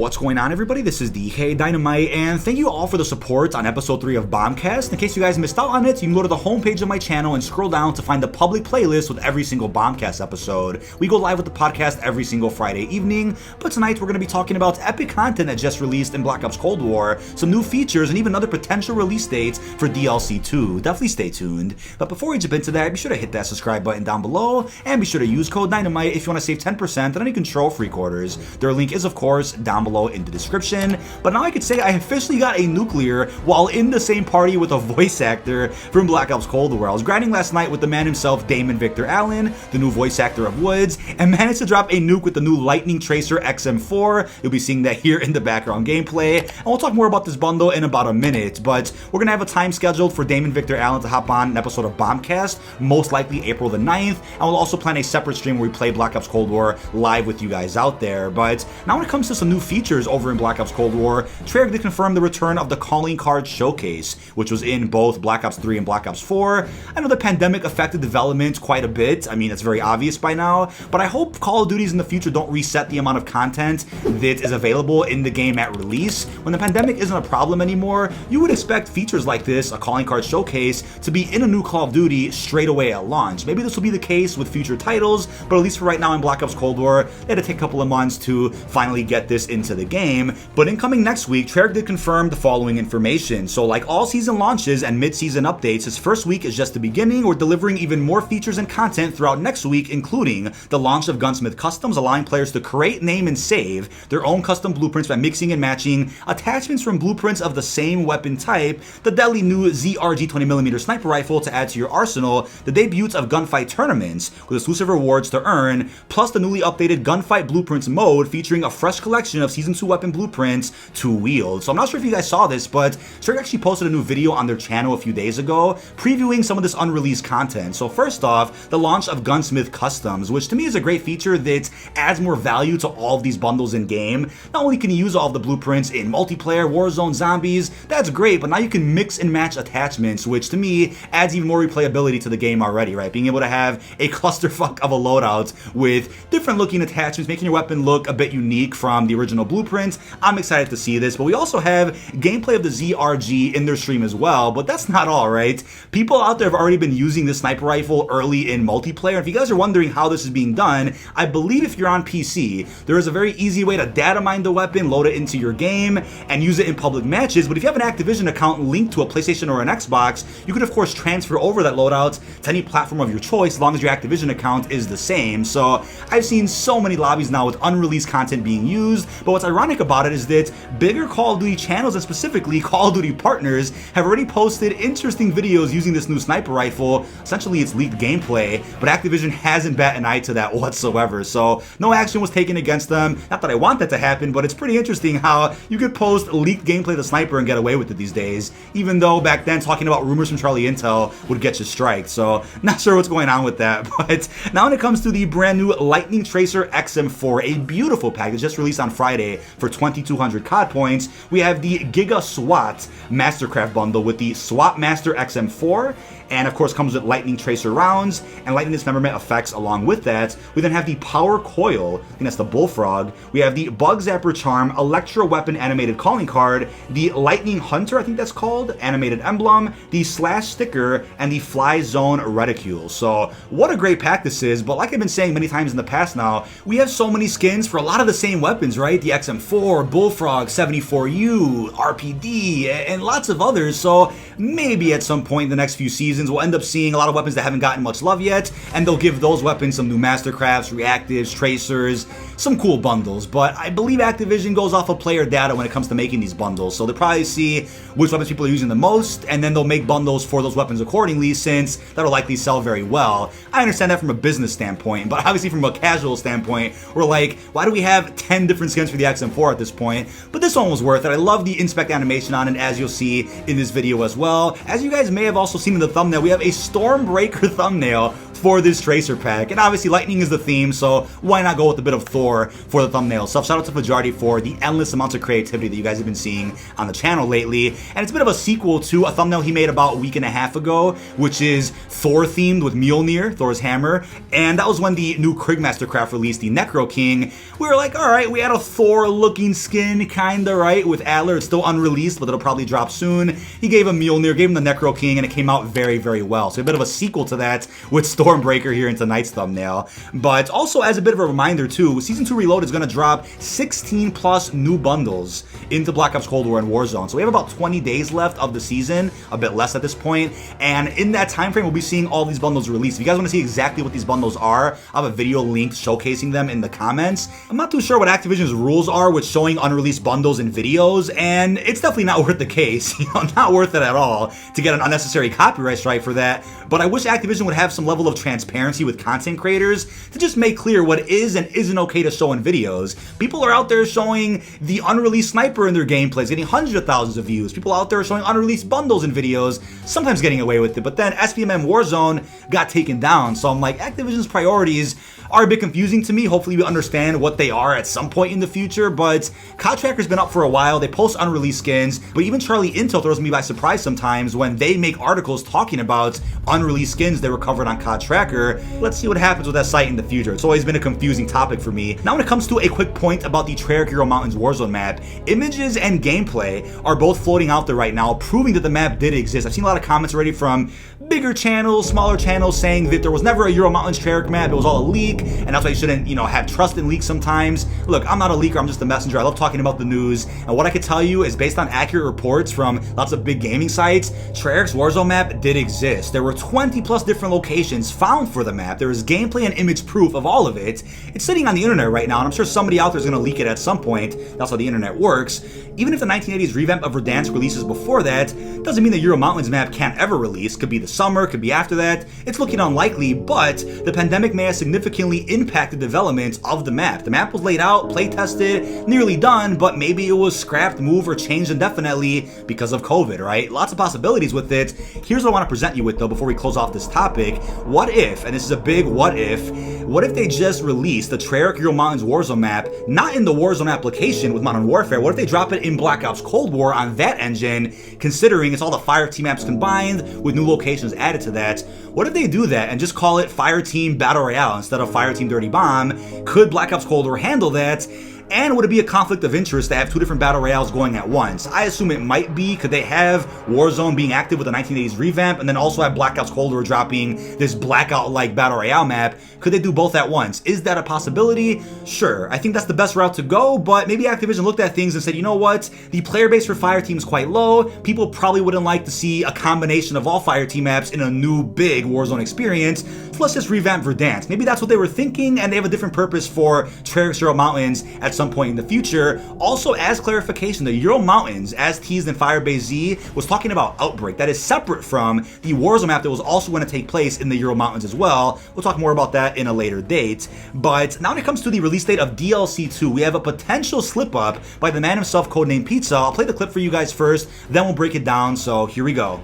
What's going on, everybody? This is dkdynamite, and thank you all for the support on episode 3 of Bombcast. In case you guys missed out on it, you can go to the homepage of my channel and scroll down to find the public playlist with every single Bombcast episode. We go live with the podcast every single Friday evening, but tonight we're going to be talking about epic content that just released in Black Ops Cold War, some new features, and even other potential release dates for DLC 2. Definitely stay tuned. But before we jump into that, be sure to hit that subscribe button down below, and be sure to use code DYNAMITE if you want to save 10% on any control free quarters. Their link is, of course, down below in the description. But now I could say I officially got a nuclear while in the same party with a voice actor from Black Ops Cold War. I was grinding last night with the man himself, Damon Victor Allen, the new voice actor of Woods, and managed to drop a nuke with the new Lightning Tracer XM4. You'll be seeing that here in the background gameplay, and we'll talk more about this bundle in about a minute. But we're gonna have a time scheduled for Damon Victor Allen to hop on an episode of Bombcast, most likely April the 9th, and we'll also plan a separate stream where we play Black Ops Cold War live with you guys out there. But now when it comes to some new features over in Black Ops Cold War, Treyarch did confirm the return of the calling card showcase, which was in both Black Ops 3 and Black Ops 4. I know the pandemic affected development quite a bit. I mean, it's very obvious by now, but I hope Call of Duties in the future don't reset the amount of content that is available in the game at release. When the pandemic isn't a problem anymore, you would expect features like this, a calling card showcase, to be in a new Call of Duty straight away at launch. Maybe this will be the case with future titles, but at least for right now in Black Ops Cold War, they had to take a couple of months to finally get this into the game. But incoming next week, Treyarch did confirm the following information. So like all season launches and mid-season updates, this first week is just the beginning. We're delivering even more features and content throughout next week, including the launch of Gunsmith Customs, allowing players to create, name, and save their own custom blueprints by mixing and matching attachments from blueprints of the same weapon type, the deadly new ZRG 20mm sniper rifle to add to your arsenal, the debuts of gunfight tournaments with exclusive rewards to earn, plus the newly updated gunfight blueprints mode featuring a fresh collection of Season 2 weapon blueprints to wield. So I'm not sure if you guys saw this, but Treyarch actually posted a new video on their channel a few days ago previewing some of this unreleased content. So first off, the launch of Gunsmith Customs, which to me is a great feature that adds more value to all of these bundles in game. Not only can you use all of the blueprints in multiplayer, Warzone, zombies, that's great, but now you can mix and match attachments, which to me adds even more replayability to the game already, right? Being able to have a clusterfuck of a loadout with different looking attachments, making your weapon look a bit unique from the original blueprints. I'm excited to see this, but we also have gameplay of the ZRG in their stream as well, but that's not all, right? People out there have already been using this sniper rifle early in multiplayer. If you guys are wondering how this is being done, I believe if you're on PC, there is a very easy way to data mine the weapon, load it into your game, and use it in public matches. But if you have an Activision account linked to a PlayStation or an Xbox, you can of course transfer over that loadout to any platform of your choice as long as your Activision account is the same. So I've seen so many lobbies now with unreleased content being used, but what's ironic about it is that bigger Call of Duty channels, and specifically Call of Duty partners, have already posted interesting videos using this new sniper rifle. Essentially it's leaked gameplay, but Activision hasn't bat an eye to that whatsoever, so no action was taken against them. Not that I want that to happen, but it's pretty interesting how you could post leaked gameplay of the sniper and get away with it these days, even though back then talking about rumors from Charlie Intel would get you striked. So not sure what's going on with that. But now when it comes to the brand new Lightning Tracer XM4, a beautiful pack that just released on Friday for 2,200 COD points, we have the Giga SWAT Mastercraft bundle with the SWAT Master XM4, and of course comes with Lightning Tracer rounds and lightning dismemberment effects along with that. We then have the Power Coil, I think that's the Bullfrog. We have the Bug Zapper Charm, Electro Weapon animated calling card, the Lightning Hunter, I think that's called, animated emblem, the Slash Sticker, and the Fly Zone Reticule. So what a great pack this is, but like I've been saying many times in the past now, we have so many skins for a lot of the same weapons, right? The XM4, Bullfrog, 74U, RPD, and lots of others. So maybe at some point in the next few seasons we'll end up seeing a lot of weapons that haven't gotten much love yet, and they'll give those weapons some new Mastercrafts, Reactives, Tracers, some cool bundles. But I believe Activision goes off of player data when it comes to making these bundles, so they'll probably see which weapons people are using the most, and then they'll make bundles for those weapons accordingly, since that'll likely sell very well. I understand that from a business standpoint, but obviously from a casual standpoint, we're like, why do we have 10 different skins for the XM4 at this point? But this one was worth it. I love the inspect animation on it, as you'll see in this video as well. As you guys may have also seen in the thumbnail, we have a Stormbreaker thumbnail for this Tracer pack. And obviously lightning is the theme, so why not go with a bit of Thor for the thumbnail? So shout out to Fajardi for the endless amounts of creativity that you guys have been seeing on the channel lately. And it's a bit of a sequel to a thumbnail he made about a week and a half ago, which is Thor themed with Mjolnir, Thor's hammer. And that was when the new Mastercraft released the Necro King. We were like, alright, we had a Thor looking skin, kinda, right? With Adler, it's still unreleased, but it'll probably drop soon. He gave him Mjolnir, gave him the Necro King, and it came out very, very well. So a bit of a sequel to that with Stormbreaker here in tonight's thumbnail. But also as a bit of a reminder too, Season 2 Reload is going to drop 16 plus new bundles into Black Ops Cold War and Warzone. So we have about 20 days left of the season, a bit less at this point. And in that time frame, we'll be seeing all these bundles released. If you guys want to see exactly what these bundles are, I have a video linked showcasing them in the comments. I'm not too sure what Activision's rules are with showing unreleased bundles in videos, and it's definitely not worth the case. Not worth it at all to get an unnecessary copyright strike for that. But I wish Activision would have some level of transparency with content creators to just make clear what is and isn't okay to show in videos. People are out there showing the unreleased sniper in their gameplays, getting hundreds of thousands of views. People out there showing unreleased bundles in videos, sometimes getting away with it. But then SPMM Warzone got taken down. So I'm like, Activision's priorities are a bit confusing to me. Hopefully we understand what they are at some point in the future, but COD Tracker's been up for a while. They post unreleased skins, but even Charlie Intel throws me by surprise sometimes when they make articles talking about unreleased skins they recovered on COD Tracker. Let's see what happens with that site in the future. It's always been a confusing topic for me. Now when it comes to a quick point about the Treyarch Ural Mountains Warzone map, images and gameplay are both floating out there right now, proving that the map did exist. I've seen a lot of comments already from bigger channels, smaller channels saying that there was never a Ural Mountains Treyarch map, it was all a leak, and that's why you shouldn't, have trust in leaks sometimes. Look, I'm not a leaker, I'm just a messenger. I love talking about the news, and what I can tell you is based on accurate reports from lots of big gaming sites, Treyarch's Warzone map did exist. There were 20 plus different locations found for the map. There is gameplay and image proof of all of it. It's sitting on the internet right now, and I'm sure somebody out there is going to leak it at some point. That's how the internet works. Even if the 1980s revamp of Verdansk releases before that, doesn't mean the Ural Mountains map can't ever release. Could be the summer, could be after that. It's looking unlikely, but the pandemic may have significantly impacted development of the map. The map was laid out, play tested, nearly done, but maybe it was scrapped, moved, or changed indefinitely because of COVID, right? Lots of possibilities with it. Here's what I want to present you with though before we close off this topic. What if, and this is a big what if they just released the Treyarch Ural Mountains Warzone map, not in the Warzone application with Modern Warfare? What if they drop it in Black Ops Cold War on that engine, considering it's all the Fireteam maps combined with new locations added to that? What if they do that and just call it Fireteam Battle Royale instead of Fireteam Dirty Bomb? Could Black Ops Cold War handle that? And would it be a conflict of interest to have two different battle royales going at once? I assume it might be. Could they have Warzone being active with the 1980s revamp and then also have Black Ops Cold War dropping this Blackout-like battle royale map? Could they do both at once? Is that a possibility? Sure. I think that's the best route to go, but maybe Activision looked at things and said, you know what? The player base for Fireteam is quite low. People probably wouldn't like to see a combination of all Fireteam maps in a new big Warzone experience. So let's just revamp Verdansk. Maybe that's what they were thinking, and they have a different purpose for Treyarch Ural Mountains at some point in the future. Also, as clarification, the Ural Mountains, as teased in Firebase Z, was talking about Outbreak. That is separate from the Warzone map that was also going to take place in the Ural Mountains as well. We'll talk more about that in a later date. But now when it comes to the release date of DLC 2, we have a potential slip up by the man himself, codenamed Pizza. I'll play the clip for you guys first, then we'll break it down. So here we go.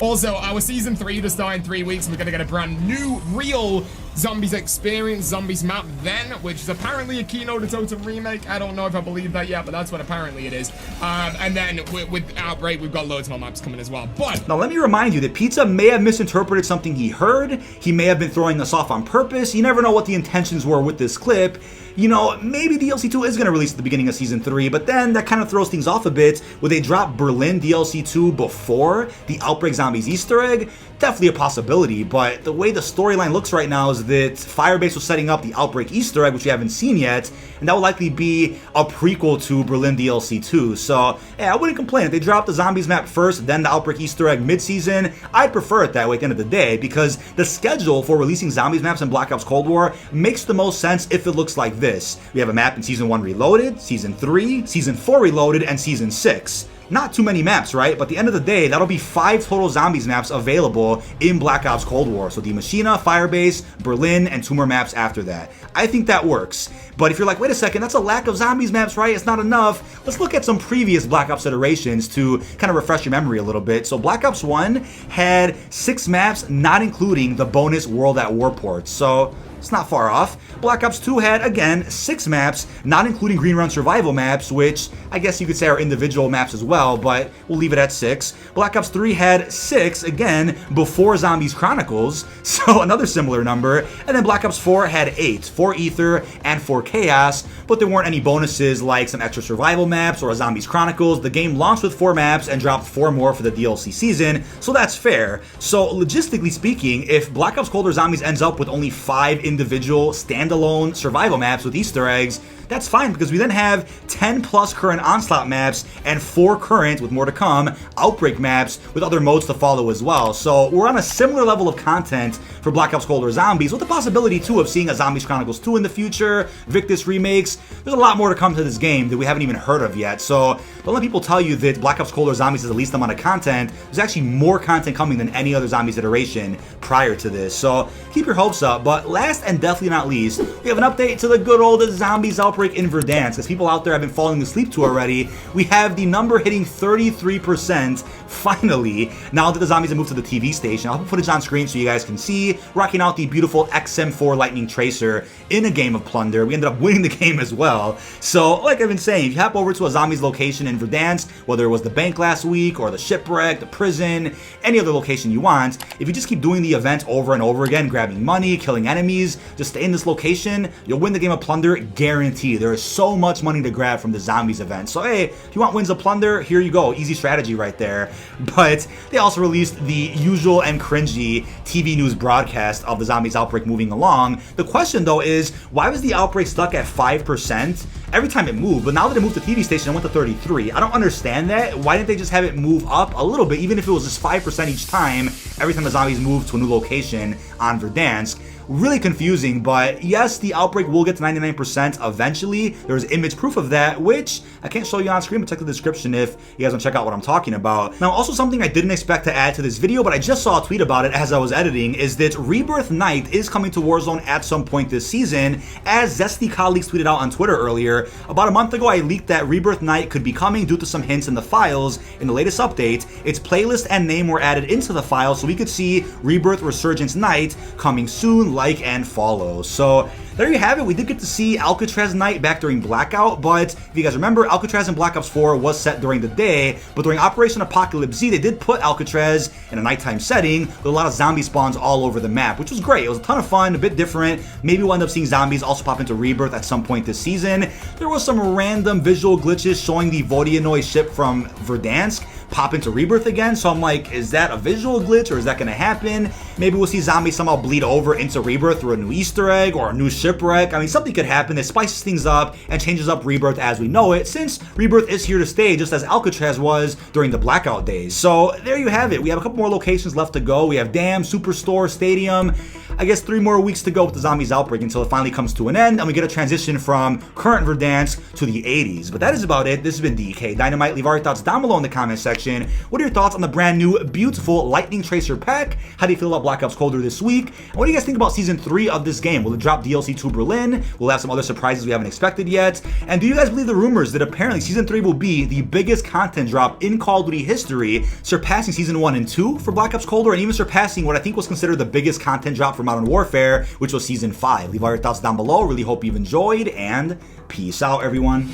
Also, our Season 3 to start in 3 weeks, and we're going to get a brand new, real Zombies experience, Zombies map then, which is apparently a Kino to Totem remake. I don't know if I believe that yet, but that's what apparently it is. And then with Outbreak, we've got loads more maps coming as well. But now let me remind you that Pizza may have misinterpreted something he heard. He may have been throwing us off on purpose. You never know what the intentions were with this clip. Maybe DLC 2 is going to release at the beginning of Season 3, but then that kind of throws things off a bit. Would they drop Berlin DLC 2 before the Outbreak Zombies Easter egg? Definitely a possibility, but the way the storyline looks right now is that Firebase was setting up the Outbreak Easter egg, which we haven't seen yet, and that will likely be a prequel to Berlin DLC 2. So, yeah, I wouldn't complain. If they dropped the Zombies map first, then the Outbreak Easter egg mid-season, I'd prefer it that way at the end of the day, because the schedule for releasing Zombies maps in Black Ops Cold War makes the most sense if it looks like this. We have a map in Season 1 Reloaded, Season 3, Season 4 Reloaded, and Season 6. not too many maps, right? But at the end of the day, that'll be 5 total zombies maps available in Black Ops Cold War. So the Machina, Firebase, Berlin, and 2 more maps after that. I think that works. But if you're like, wait a second, that's a lack of zombies maps, right? It's not enough. Let's look at some previous Black Ops iterations to kind of refresh your memory a little bit. So Black Ops 1 had 6 maps, not including the bonus World at War ports. So it's not far off. Black Ops 2 had, again, 6 maps, not including Green Run survival maps, which I guess you could say are individual maps as well, but we'll leave it at 6. Black Ops 3 had 6, again, before Zombies Chronicles, so another similar number. And then Black Ops 4 had 8, 4 Ether and 4 Chaos, but there weren't any bonuses like some extra survival maps or a Zombies Chronicles. The game launched with 4 maps and dropped 4 more for the DLC season, so that's fair. So logistically speaking, if Black Ops Cold War Zombies ends up with only 5 individual standalone survival maps with Easter eggs, that's fine, because we then have 10 plus current Onslaught maps and 4 current, with more to come, Outbreak maps with other modes to follow as well. So we're on a similar level of content for Black Ops Cold War Zombies, with the possibility too of seeing a Zombies Chronicles 2 in the future, Victus remakes. There's a lot more to come to this game that we haven't even heard of yet. So don't let people tell you that Black Ops Cold War Zombies is the least amount of content. There's actually more content coming than any other Zombies iteration prior to this. So keep your hopes up. But last and definitely not least, we have an update to the good old Zombies Outbreak in Verdansk. As people out there have been falling asleep to already, we have the number hitting 33% finally, now that the zombies have moved to the TV station. I'll put footage on screen so you guys can see, rocking out the beautiful XM4 Lightning Tracer in a game of Plunder. We ended up winning the game as well. So like I've been saying, if you hop over to a zombies location in Verdansk, whether it was the bank last week or the shipwreck, the prison, any other location you want, if you just keep doing the event over and over again, grabbing money, killing enemies, just stay in this location, you'll win the game of Plunder, guaranteed. There is so much money to grab from the zombies event. So hey, if you want wins of Plunder, here you go. Easy strategy right there. But they also released the usual and cringy TV news broadcast of the Zombies Outbreak moving along. The question though is, why was the Outbreak stuck at 5% every time it moved? But now that it moved to TV station, it went to 33. I don't understand that. Why didn't they just have it move up a little bit, even if it was just 5% each time, every time the zombies moved to a new location on Verdansk? Really confusing, but yes, the Outbreak will get to 99% eventually. There's image proof of that, which I can't show you on screen, but check the description if you guys want to check out what I'm talking about. Now, also something I didn't expect to add to this video, but I just saw a tweet about it as I was editing, is that Rebirth Night is coming to Warzone at some point this season, as Zesty colleagues tweeted out on Twitter earlier. About a month ago, I leaked that Rebirth Night could be coming due to some hints in the files. In the latest update, its playlist and name were added into the file, so we could see Rebirth Resurgence Night coming soon, like and follow. So there you have it. We did get to see Alcatraz Night back during Blackout, but if you guys remember, Alcatraz in Black Ops 4 was set during the day, but during Operation Apocalypse Z, they did put Alcatraz in a nighttime setting with a lot of zombie spawns all over the map, which was great. It was a ton of fun, a bit different. Maybe we'll end up seeing zombies also pop into Rebirth at some point this season. There was some random visual glitches showing the Vodianoi ship from Verdansk pop into Rebirth again, so I'm like, is that a visual glitch or is that going to happen? Maybe we'll see zombies somehow bleed over into Rebirth through a new Easter egg or a new shipwreck. I mean, something could happen that spices things up and changes up Rebirth as we know it, since Rebirth is here to stay, just as Alcatraz was during the Blackout days. So there you have it. We have a couple more locations left to go. We have Dam, Superstore, Stadium. I guess 3 more weeks to go with the Zombies Outbreak until it finally comes to an end and we get a transition from current Verdansk to the 80s. But that is about it. This has been dkdynamite. Leave all your thoughts down below in the comment section. What are your thoughts on the brand new, beautiful Lightning Tracer pack? How do you feel about Black Ops Cold War this week? And what do you guys think about Season 3 of this game? Will it drop DLC to Berlin? Will it have some other surprises we haven't expected yet? And do you guys believe the rumors that apparently Season 3 will be the biggest content drop in Call of Duty history, surpassing Season 1 and 2 for Black Ops Cold War, and even surpassing what I think was considered the biggest content drop for Modern Warfare, which was Season 5? Leave all your thoughts down below. Really hope you've enjoyed, and peace out, everyone.